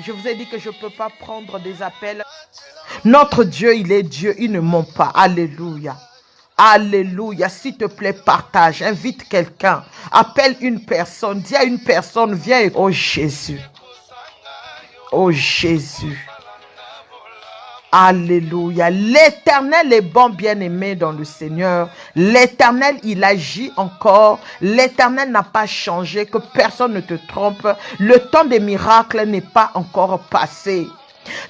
Je vous ai dit que je ne peux pas prendre des appels. Notre Dieu, il est Dieu, il ne ment pas. Alléluia. Alléluia. S'il te plaît, partage. Invite quelqu'un. Appelle une personne. Dis à une personne, viens. Oh Jésus. Oh Jésus. Alléluia. L'Éternel est bon, bien-aimé dans le Seigneur. L'Éternel, il agit encore. L'Éternel n'a pas changé. Que personne ne te trompe. Le temps des miracles n'est pas encore passé.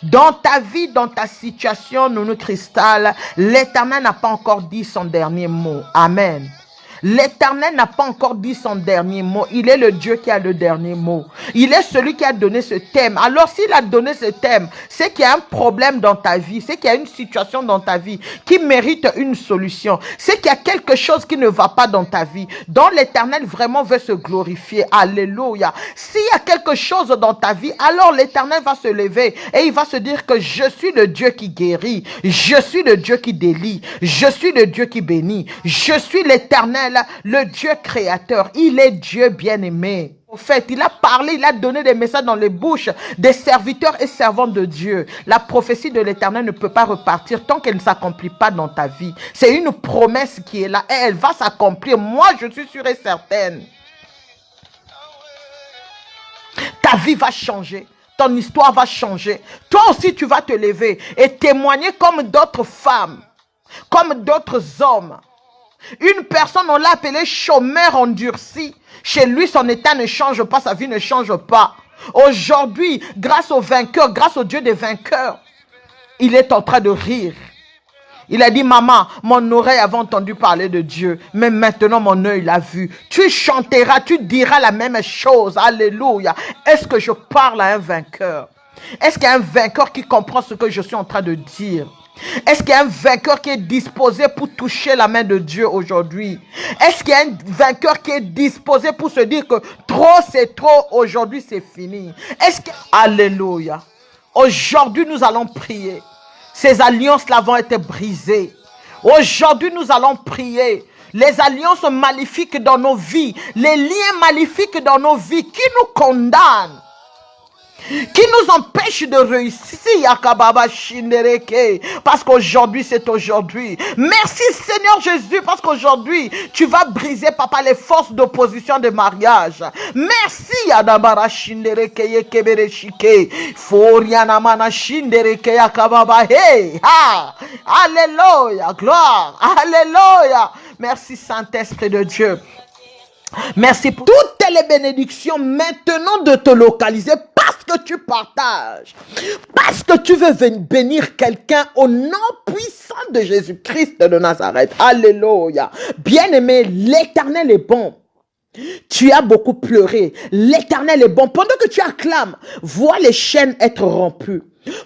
Dans ta vie, dans ta situation, Nounou Cristal, l'Éternel n'a pas encore dit son dernier mot. Amen. L'Éternel n'a pas encore dit son dernier mot. Il est le Dieu qui a le dernier mot. Il est celui qui a donné ce thème. Alors s'il a donné ce thème, c'est qu'il y a un problème dans ta vie. C'est qu'il y a une situation dans ta vie qui mérite une solution. C'est qu'il y a quelque chose qui ne va pas dans ta vie, dont l'Éternel vraiment veut se glorifier. Alléluia. S'il y a quelque chose dans ta vie, alors l'Éternel va se lever et il va se dire que je suis le Dieu qui guérit. Je suis le Dieu qui délie. Je suis le Dieu qui bénit. Je suis l'Éternel, le Dieu créateur. Il est Dieu bien-aimé. En fait, il a parlé, il a donné des messages dans les bouches des serviteurs et servantes de Dieu. La prophétie de l'Éternel ne peut pas repartir tant qu'elle ne s'accomplit pas dans ta vie. C'est une promesse qui est là et elle va s'accomplir. Moi, je suis sûre et certaine. Ta vie va changer. Ton histoire va changer. Toi aussi, tu vas te lever et témoigner comme d'autres femmes, comme d'autres hommes. Une personne, on l'a appelé chômeur endurci. Chez lui, son état ne change pas, sa vie ne change pas. Aujourd'hui, grâce au vainqueur, grâce au Dieu des vainqueurs, il est en train de rire. Il a dit, maman, mon oreille avait entendu parler de Dieu, mais maintenant mon œil l'a vu. Tu chanteras, tu diras la même chose. Alléluia. Est-ce que je parle à un vainqueur? Est-ce qu'il y a un vainqueur qui comprend ce que je suis en train de dire? Est-ce qu'il y a un vainqueur qui est disposé pour toucher la main de Dieu aujourd'hui? Est-ce qu'il y a un vainqueur qui est disposé pour se dire que trop c'est trop, aujourd'hui c'est fini? Est-ce que... Alléluia. Aujourd'hui nous allons prier. Ces alliances-là vont être brisées. Aujourd'hui nous allons prier. Les alliances maléfiques dans nos vies, les liens maléfiques dans nos vies qui nous condamnent, qui nous empêche de réussir, parce qu'aujourd'hui c'est aujourd'hui. Merci Seigneur Jésus, parce qu'aujourd'hui tu vas briser, papa, les forces d'opposition de mariage. Merci Adabara Shindereke Kebereshike Forianamana Shindereke Akababa. Hey, ha, alléluia, gloire, alléluia. Merci Saint-Esprit de Dieu. Merci pour toutes les bénédictions maintenant de te localiser parce que tu partages, parce que tu veux bénir quelqu'un au nom puissant de Jésus-Christ de Nazareth. Alléluia. Bien-aimé, l'Éternel est bon. Tu as beaucoup pleuré. L'Éternel est bon. Pendant que tu acclames, vois les chaînes être rompues.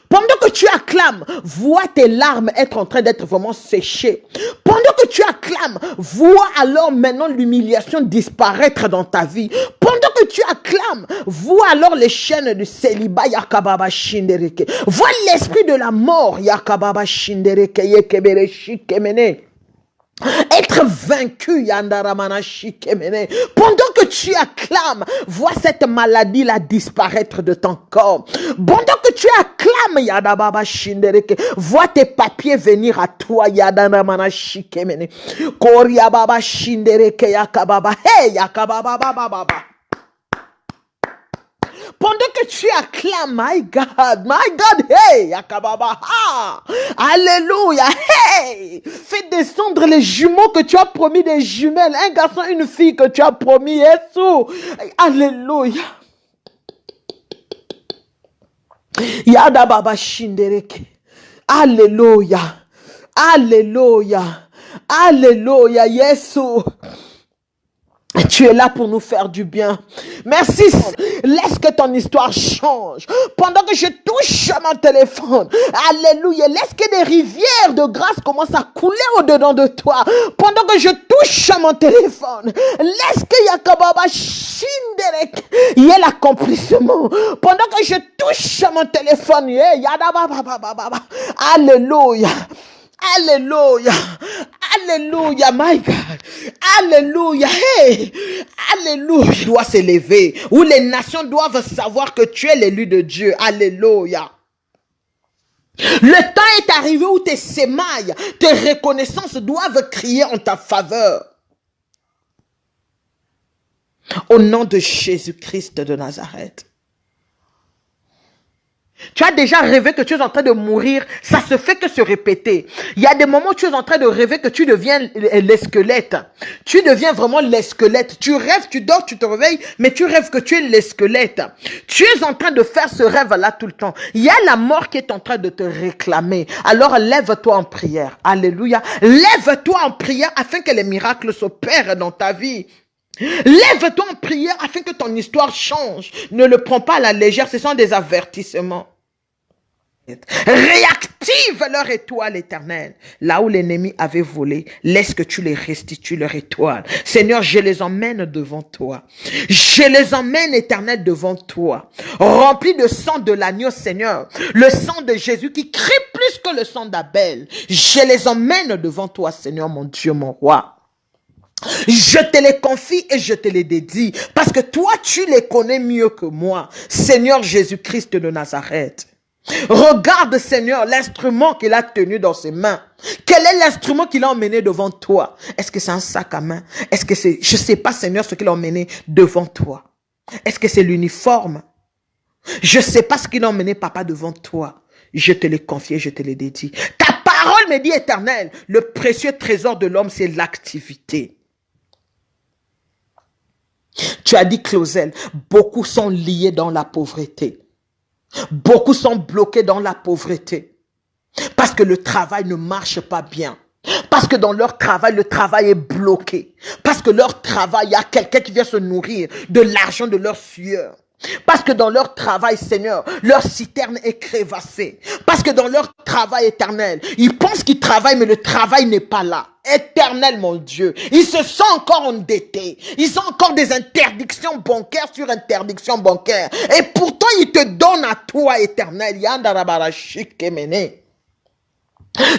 Pendant que tu acclames, vois tes larmes être en train d'être vraiment séchées. Pendant que tu acclames, vois alors maintenant l'humiliation disparaître dans ta vie. Pendant que tu acclames, vois alors les chaînes du célibat, Yakababa Shindereke. Vois l'esprit de la mort, Yakababa Shindereke, Yekebere Shikemene. Être vaincu, Yandaramana Shikemene. Pendant que tu acclames, vois cette maladie-là disparaître de ton corps. Pendant que tu acclames, Yadababa Shindereke, vois tes papiers venir à toi, Yandaramana Shikemene. Koryababa Shindereke Yakababa. Hey, Yakababa Baba. Pendant que tu acclames, my God, hey, Yakababa, ah, alléluia, hey, fais descendre les jumeaux que tu as promis, des jumelles, un garçon, une fille que tu as promis, Jésus, alléluia. Yadababa Shindereke, alléluia, alléluia, alléluia, Jésus. Tu es là pour nous faire du bien. Merci. Laisse que ton histoire change. Pendant que je touche mon téléphone. Alléluia. Laisse que des rivières de grâce commencent à couler au-dedans de toi. Pendant que je touche mon téléphone. Laisse que Yakababa Shinderek y ait l'accomplissement. Pendant que je touche mon téléphone. Alléluia. Alléluia. Alléluia, my God. Alléluia. Hey, alléluia. Doit s'élever. Où les nations doivent savoir que tu es l'élu de Dieu. Alléluia. Le temps est arrivé où tes sémailles, tes reconnaissances doivent crier en ta faveur. Au nom de Jésus-Christ de Nazareth. Tu as déjà rêvé que tu es en train de mourir, ça se fait que se répéter. Il y a des moments où tu es en train de rêver que tu deviens les squelettes. Tu deviens vraiment les squelettes. Tu rêves, tu dors, tu te réveilles, mais tu rêves que tu es les squelettes. Tu es en train de faire ce rêve-là tout le temps. Il y a la mort qui est en train de te réclamer. Alors lève-toi en prière. Alléluia. Lève-toi en prière afin que les miracles s'opèrent dans ta vie. Lève-toi en prière afin que ton histoire change. Ne le prends pas à la légère, ce sont des avertissements. Réactive leur étoile éternelle. Là où l'ennemi avait volé, laisse que tu les restitues leur étoile. Seigneur, je les emmène devant toi. Je les emmène éternel devant toi. Remplis de sang de l'agneau, Seigneur. Le sang de Jésus qui crie plus que le sang d'Abel. Je les emmène devant toi, Seigneur, mon Dieu, mon roi. Je te les confie et je te les dédie parce que toi, tu les connais mieux que moi. Seigneur Jésus-Christ de Nazareth. Regarde, Seigneur, l'instrument qu'il a tenu dans ses mains. Quel est l'instrument qu'il a emmené devant toi? Est-ce que c'est un sac à main? Est-ce que c'est, je ne sais pas, Seigneur, ce qu'il a emmené devant toi. Est-ce que c'est l'uniforme? Je ne sais pas ce qu'il a emmené, Papa, devant toi. Je te l'ai confié, je te l'ai dédié. Ta parole me dit, éternel, le précieux trésor de l'homme, c'est l'activité. Tu as dit, Clausel, beaucoup sont liés dans la pauvreté. Beaucoup sont bloqués dans la pauvreté. Parce que le travail ne marche pas bien. Parce que dans leur travail, le travail est bloqué. Parce que leur travail, il y a quelqu'un qui vient se nourrir de l'argent de leur sueur. Parce que dans leur travail, Seigneur, leur citerne est crévassée. Parce que dans leur travail éternel, ils pensent qu'ils travaillent, mais le travail n'est pas là. Éternel, mon Dieu. Ils se sont encore endettés. Ils ont encore des interdictions bancaires sur interdictions bancaires. Et pourtant, ils te donnent à toi, éternel.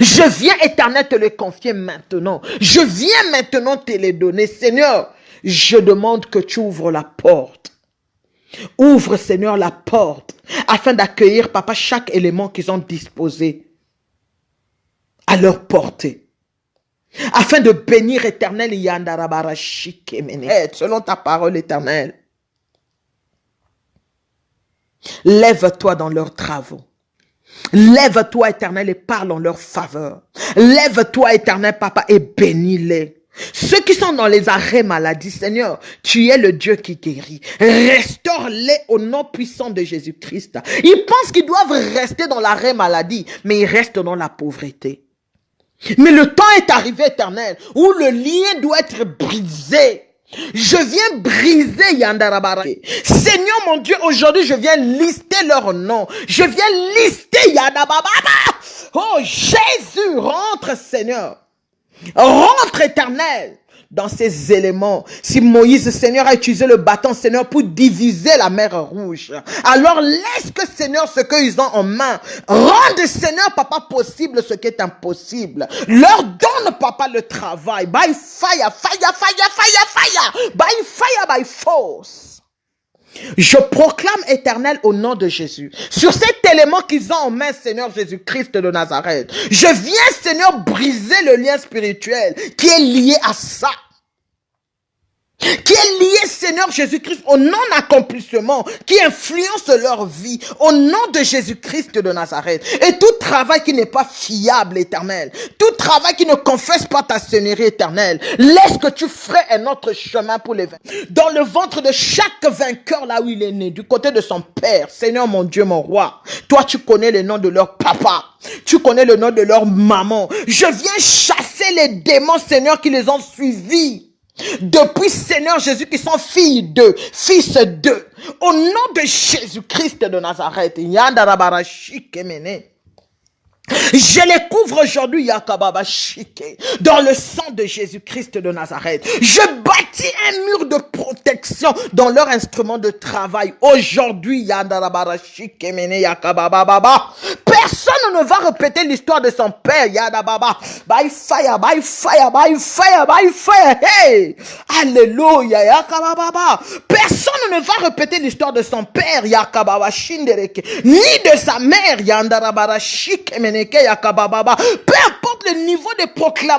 Je viens, éternel, te les confier maintenant. Je viens maintenant te les donner. Seigneur, je demande que tu ouvres la porte. Ouvre, Seigneur, la porte afin d'accueillir, Papa, chaque élément qu'ils ont disposé à leur portée. Afin de bénir, éternel, selon ta parole, éternelle. Lève-toi dans leurs travaux. Lève-toi, éternel, et parle en leur faveur. Lève-toi, éternel, Papa, et bénis-les. Ceux qui sont dans les arrêts maladie, Seigneur, tu es le Dieu qui guérit. Restaure-les au nom puissant de Jésus-Christ. Ils pensent qu'ils doivent rester dans l'arrêt maladie, mais ils restent dans la pauvreté. Mais le temps est arrivé, éternel, où le lien doit être brisé. Je viens briser Yandarabara. Seigneur mon Dieu, aujourd'hui je viens lister leur nom. Je viens lister Yandarabara. Oh Jésus, rentre Seigneur. Rentre éternel dans ces éléments. Si Moïse, Seigneur, a utilisé le bâton, Seigneur, pour diviser la mer rouge, alors laisse que, Seigneur, ce qu'ils ont en main, rende, Seigneur, Papa, possible ce qui est impossible. Leur donne, Papa, le travail. By fire, fire, fire, fire, fire. By fire, by force. Je proclame, éternel, au nom de Jésus, sur cet élément qu'ils ont en main, Seigneur Jésus-Christ de Nazareth, je viens, Seigneur, briser le lien spirituel qui est lié à ça. Qui est lié, Seigneur Jésus-Christ, au non-accomplissement, qui influence leur vie, au nom de Jésus-Christ de Nazareth. Et tout travail qui n'est pas fiable, éternel, tout travail qui ne confesse pas ta seigneurie éternelle, laisse que tu ferais un autre chemin pour les vaincre. Dans le ventre de chaque vainqueur, là où il est né, du côté de son père, Seigneur mon Dieu, mon roi, toi tu connais le nom de leur papa, tu connais le nom de leur maman. Je viens chasser les démons, Seigneur, qui les ont suivis. Depuis, Seigneur Jésus, qui sont filles d'eux, fils d'eux, au nom de Jésus-Christ de Nazareth, Je les couvre aujourd'hui, Yakababa Shike, dans le sang de Jésus-Christ de Nazareth. Je bâtis un mur de protection dans leur instrument de travail. Aujourd'hui, Yandarabara Shike Mene Yakababa Baba. Personne ne va répéter l'histoire de son père, Yadababa. By fire, by fire, by fire, by fire. Hey! Alléluia, Yakababa. Personne ne va répéter l'histoire de son père, Yakababa Shindereke, ni de sa mère, Yandarabara Shike Meneke Yakababa. Peu importe le niveau de proclamation